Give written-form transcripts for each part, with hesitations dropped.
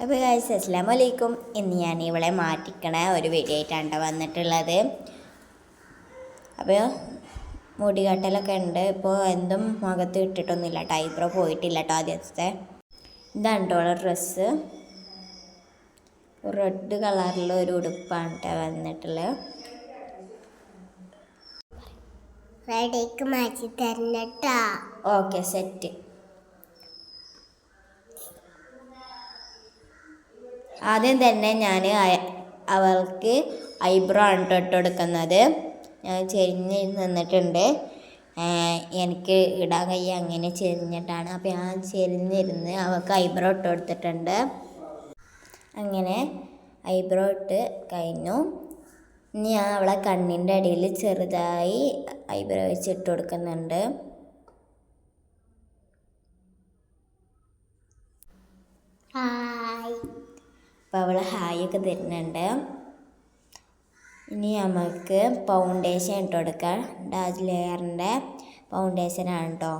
അപ്പോൾ ഗൈസ് അസ്സലാമു അലൈക്കും. ഇന്ന് ഞാൻ ഇവിടെ മാറ്റിക്കണ ഒരു വീഡിയോ ആയിട്ടാണ് വന്നിട്ടുള്ളത്. അപ്പോൾ മുടി കെട്ടലൊക്കെ ഉണ്ട്. ഇപ്പോൾ എന്തും മുഖത്ത് ഇട്ടിട്ടൊന്നുമില്ല കേട്ടോ. ഐബ്രോ പോയിട്ടില്ല കേട്ടോ. ആദ്യത്തെ ഇതാണ് കേട്ടോ ഡ്രസ്സ്. റെഡ് കളറിലുള്ള ഒരു ഉടുപ്പാണ് കേട്ടോ വന്നിട്ടുള്ളത്. മാറ്റി തരണട്ടാ. Okay, set. ആദ്യം തന്നെ ഞാൻ അവൾക്ക് ഐബ്രോ ആണ് ഇട്ട് കൊടുക്കുന്നത്. ഞാൻ ചെരിഞ്ഞ് നിന്നിട്ടുണ്ട്. എനിക്ക് ഇടാൻ കഴിയുക അങ്ങനെ ചെരിഞ്ഞിട്ടാണ്. അപ്പോൾ ഞാൻ ചെരിഞ്ഞിരുന്ന് അവൾക്ക് ഐബ്രോ ഇട്ട് കൊടുത്തിട്ടുണ്ട്. അങ്ങനെ ഐബ്രോ ഇട്ട് കഴിഞ്ഞു. ഇനി ഞാൻ അവളെ കണ്ണിൻ്റെ അടിയിൽ ചെറുതായി ഐബ്രോ വെച്ച് ഇട്ട് കൊടുക്കുന്നുണ്ട്. അപ്പോൾ അവൾ ഹായൊക്കെ തരുന്നുണ്ട്. ഇനി നമുക്ക് ഫൗണ്ടേഷൻ ഇട്ട് കൊടുക്കാം. ഡാർജ് ലെയറിൻ്റെ ഫൗണ്ടേഷനാണ് കേട്ടോ.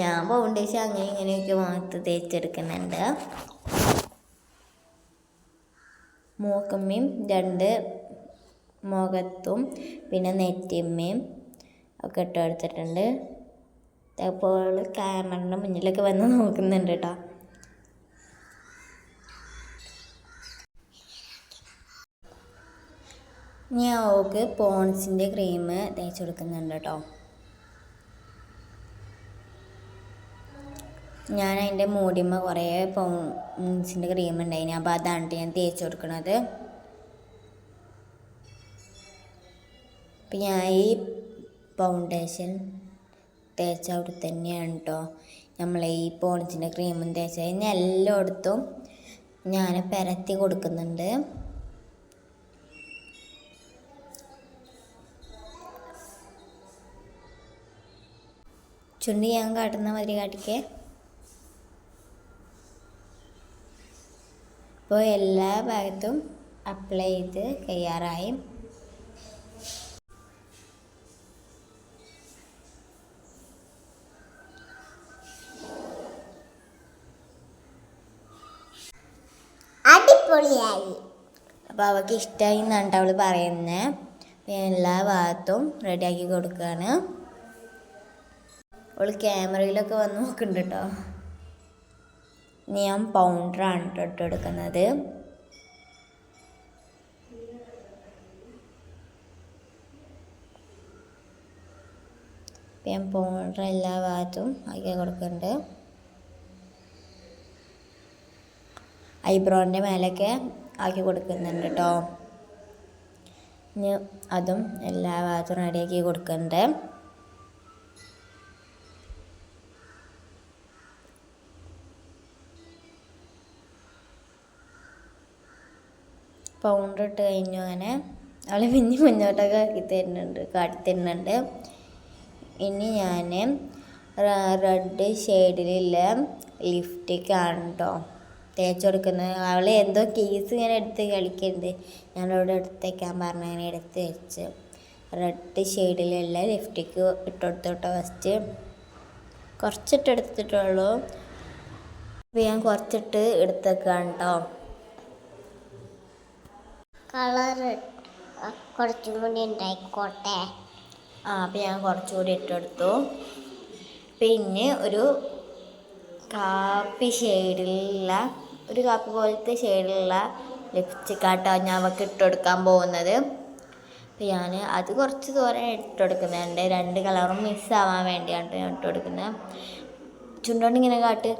ഞാൻ ഫൗണ്ടേഷൻ അങ്ങനെ ഇങ്ങനെയൊക്കെ മുഖത്ത് തേച്ചെടുക്കുന്നുണ്ട്. മൂക്കമ്മയും രണ്ട് മുഖത്തും പിന്നെ നെറ്റിമ്മയും ഒക്കെ ഇട്ട് കൊടുത്തിട്ടുണ്ട്. അപ്പോൾ ക്യാമറയുടെ മുന്നിലൊക്കെ വന്ന് നോക്കുന്നുണ്ട് കേട്ടോ. ഞാൻ അവൾക്ക് പോൺസിൻ്റെ ക്രീം തേച്ച് കൊടുക്കുന്നുണ്ട് കേട്ടോ. ഞാൻ അതിൻ്റെ മൂടിമ്മ കുറേ പോൺസിൻ്റെ ക്രീം ഉണ്ടായിന്. അപ്പോൾ അതാണ് ഞാൻ തേച്ച് കൊടുക്കുന്നത്. അപ്പം ഞാൻ ഈ ഫൗണ്ടേഷൻ തേച്ച അവിടെ തന്നെയാണ് കേട്ടോ നമ്മൾ ഈ പോൺസിൻ്റെ ക്രീമും തേച്ച കഴിഞ്ഞ് എല്ലായിടത്തും ഞാൻ പരത്തി കൊടുക്കുന്നുണ്ട്. ചുണ്ടി ഞാൻ കാട്ടുന്ന മാതിരി കാട്ടിക്കേ. ഇപ്പോൾ എല്ലാ ഭാഗത്തും അപ്ലൈ ചെയ്ത് തയ്യാറായി. അടിപൊളിയായി. അപ്പോൾ അവൾക്ക് ഇഷ്ടമായി എന്നാണ് അവൾ പറയുന്നത്. എല്ലാ ഭാഗത്തും റെഡിയാക്കി കൊടുക്കുകയാണ്. അവൾ ക്യാമറയിലൊക്കെ വന്ന് നോക്കുന്നുണ്ട് കേട്ടോ. ഞാൻ പൗഡറാണ് ഇട്ട് കൊടുക്കുന്നത്. ഞാൻ പൗഡർ എല്ലാ ഭാഗത്തും ആക്കി കൊടുക്കുന്നുണ്ട്. ഐബ്രോൻ്റെ മേലൊക്കെ ആക്കി കൊടുക്കുന്നുണ്ട് കേട്ടോ. ഇനി അതും എല്ലാ ഭാഗത്തും റെഡിയാക്കി കൊടുക്കുന്നുണ്ട്. പൗഡർ ഇട്ട് കഴിഞ്ഞു. അങ്ങനെ അവൾ പിന്നെ മുന്നോട്ടൊക്കെ കാട്ടി തരുന്നുണ്ട്. ഇനി ഞാൻ റെഡ് ഷെയ്ഡിലുള്ള ലിപ്സ്റ്റിക്കാണ് കേട്ടോ തേച്ച് കൊടുക്കുന്നത്. അവൾ എന്തോ കേസ് ഇങ്ങനെ എടുത്ത് കളിക്കുന്നുണ്ട്. ഞാനവിടെ എടുത്ത് വയ്ക്കാൻ പറഞ്ഞ അങ്ങനെ എടുത്ത് വെച്ച് റെഡ് ഷെയ്ഡിലുള്ള ലിപ്സ്റ്റിക്ക് ഇട്ട് കൊടുത്തോട്ടോ. ഫസ്റ്റ് കുറച്ചിട്ട് എടുത്തിട്ടുള്ളൂ. അപ്പോൾ ഞാൻ കുറച്ചിട്ട് എടുത്തേക്കാണ് കേട്ടോ. കളർ കുറച്ചും കൂടി ഉണ്ടായിക്കോട്ടെ. അപ്പോൾ ഞാൻ കുറച്ചുകൂടി ഇട്ടെടുത്തു. പിന്നെ ഒരു കാപ്പി ഷെയ്ഡിലുള്ള ഒരു കാപ്പി പോലത്തെ ഷെയ്ഡിലുള്ള ലിപ്സ്റ്റിക്കാട്ടോ ഞാൻ അവൾക്ക് ഇട്ടുകൊടുക്കാൻ പോകുന്നത്. അപ്പോൾ ഞാൻ അത് കുറച്ച് ദൂരം ഇട്ടുകൊടുക്കുന്നുണ്ട്. രണ്ട് കളറും മിക്സ് ആവാൻ വേണ്ടിയാണ് ഞാൻ ഇട്ടുകൊടുക്കുന്നത്. ചുണ്ടോണ്ട് ഇങ്ങനെ കാട്ട്.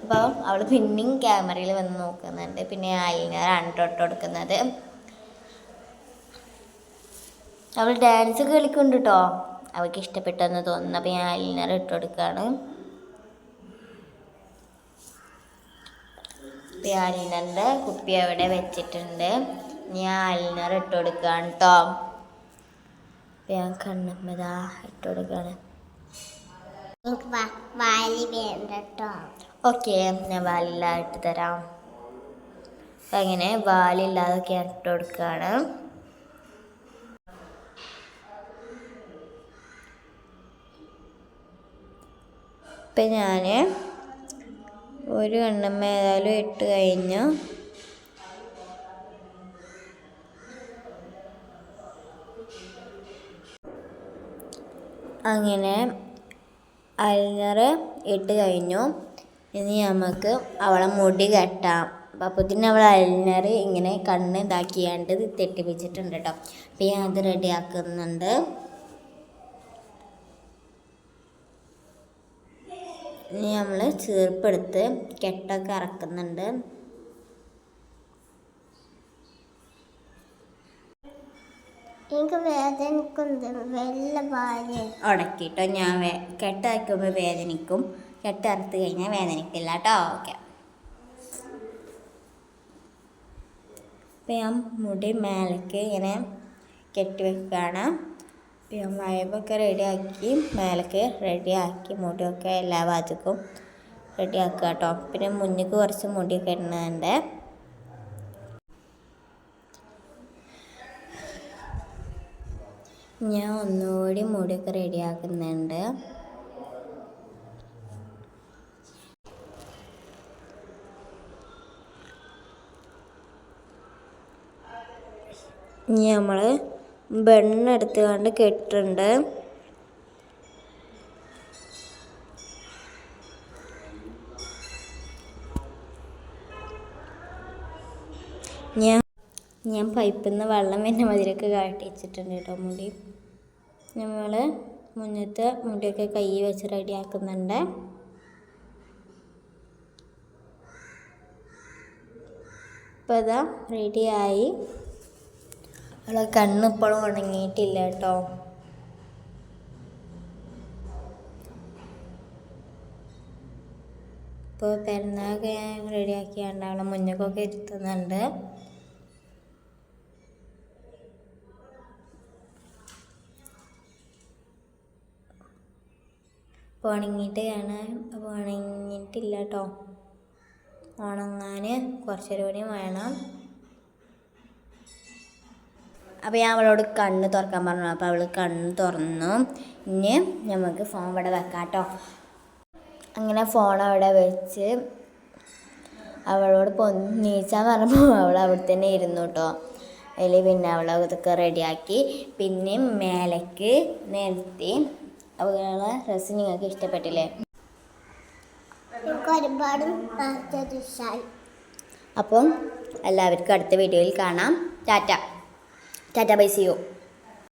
അപ്പോൾ അവൾ പിന്നെയും ക്യാമറയിൽ വന്ന് നോക്കുന്നുണ്ട്. പിന്നെ ഐലൈനറാണ് ഇട്ട് കൊടുക്കുന്നത്. അവൾ ഡാൻസ് കളിക്കുന്നുണ്ട് കേട്ടോ. അവൾക്ക് ഇഷ്ടപ്പെട്ടെന്ന് തോന്നുന്നു. അപ്പോൾ ഞാൻ ഐലൈനർ ഇട്ട് കൊടുക്കുകയാണ്. അപ്പോൾ ഐലൈനറിൻ്റെ കുപ്പി അവിടെ വെച്ചിട്ടുണ്ട്. ഞാൻ ഐലൈനർ ഇട്ട് കൊടുക്കുകയാണ് കേട്ടോ. അപ്പോൾ ഞാൻ കണ്ണമ്മതാ ഇട്ട് കൊടുക്കുകയാണ്. ഓക്കെ, ഞാൻ വാലില്ലാതെ ഇട്ട് തരാം. അപ്പം അങ്ങനെ വാലില്ലാതൊക്കെ ഇട്ട് കൊടുക്കുകയാണ്. ഇപ്പം ഞാൻ ഒരു കണ്ണമ്മ ഏതായാലും ഇട്ട് കഴിഞ്ഞു. അങ്ങനെ ഐലൈനർ ഇട്ട് കഴിഞ്ഞു. ഇനി നമുക്ക് അവളെ മുടി കെട്ടാം. അപ്പോഴത്തേന് അവൾ ഐലൈനർ ഇങ്ങനെ കണ്ണ് ഇതാക്കിയാണ്ട് തെറ്റിപ്പിച്ചിട്ടുണ്ട് കേട്ടോ. അപ്പം ഞാൻ അത് റെഡിയാക്കുന്നുണ്ട്. ഇനി നമ്മൾ ചീർപ്പെടുത്ത് കെട്ടൊക്കെ ഇറക്കുന്നുണ്ട്. എനിക്ക് വേദനിക്കുന്നത് വെള്ള ഭാര്യ ഉടക്കിട്ടോ. ഞാൻ കെട്ടാക്കുമ്പോൾ വേദനിക്കും, കെട്ടറുത്ത് കഴിഞ്ഞാൽ വേദനിക്കില്ല കേട്ടോ. ഓക്കെ. അപ്പം ഞാൻ മുടി മേലേക്ക് ഇങ്ങനെ കെട്ടി വെക്കുകയാണ്. അപ്പം ഞാൻ വയബൊക്കെ റെഡിയാക്കി മേലേക്ക് റെഡിയാക്കി മുടിയൊക്കെ എല്ലാ ഭാഗത്തേക്കും റെഡിയാക്കുക കേട്ടോ. പിന്നെ മുന്നിക്ക് കുറച്ച് മുടിയൊക്കെ ഇടുന്നുണ്ട്. ഞാൻ ഒന്നുകൂടി മുടിയൊക്കെ റെഡിയാക്കുന്നുണ്ട്. ഇനി നമ്മൾ ബണ്ണെടുത്ത് കണ്ട് കെട്ടുണ്ട്. ഞാൻ പൈപ്പിൽ നിന്ന് വെള്ളം വരുന്ന മതിലൊക്കെ കാട്ടി വെച്ചിട്ടുണ്ട് കേട്ടോ. മുടി നമ്മൾ മുന്നത്തെ മുടിയൊക്കെ കൈ വെച്ച് റെഡിയാക്കുന്നുണ്ട്. ഇപ്പോൾ ഇതാ റെഡിയായി. അവളെ കണ്ണ് ഇപ്പോഴും ഉണങ്ങിയിട്ടില്ല കേട്ടോ. ഇപ്പോൾ പെരുന്നാളൊക്കെ ഞാൻ റെഡിയാക്കിയാണ്ട് അവളെ മുന്നൊക്കെ ഇരുത്തുന്നുണ്ട്. ഇപ്പോൾ ഉണങ്ങിയിട്ടില്ല കേട്ടോ. ഉണങ്ങാൻ കുറച്ചൊരു കൂടി വേണം. അപ്പോൾ ഞാൻ അവളോട് കണ്ണ് തുറക്കാൻ പറഞ്ഞു. അപ്പോൾ അവൾ കണ്ണ് തുറന്നു. ഇനി നമുക്ക് ഫോൺ ഇവിടെ വെക്കാം കേട്ടോ. അങ്ങനെ ഫോൺ അവിടെ വെച്ച് അവളോട് നീച്ചാൻ പറഞ്ഞപ്പോൾ അവൾ അവിടെ തന്നെ ഇരുന്നു കേട്ടോ. അതിൽ പിന്നെ അവൾ ഇതൊക്കെ റെഡിയാക്കി പിന്നെ മേലേക്ക് നിർത്തി. അവളെ ഡ്രസ്സ് നിങ്ങൾക്ക് ഇഷ്ടപ്പെട്ടില്ലേ? ഒരുപാട് അപ്പം എല്ലാവർക്കും അടുത്ത വീഡിയോയിൽ കാണാം. Tata bye, see U.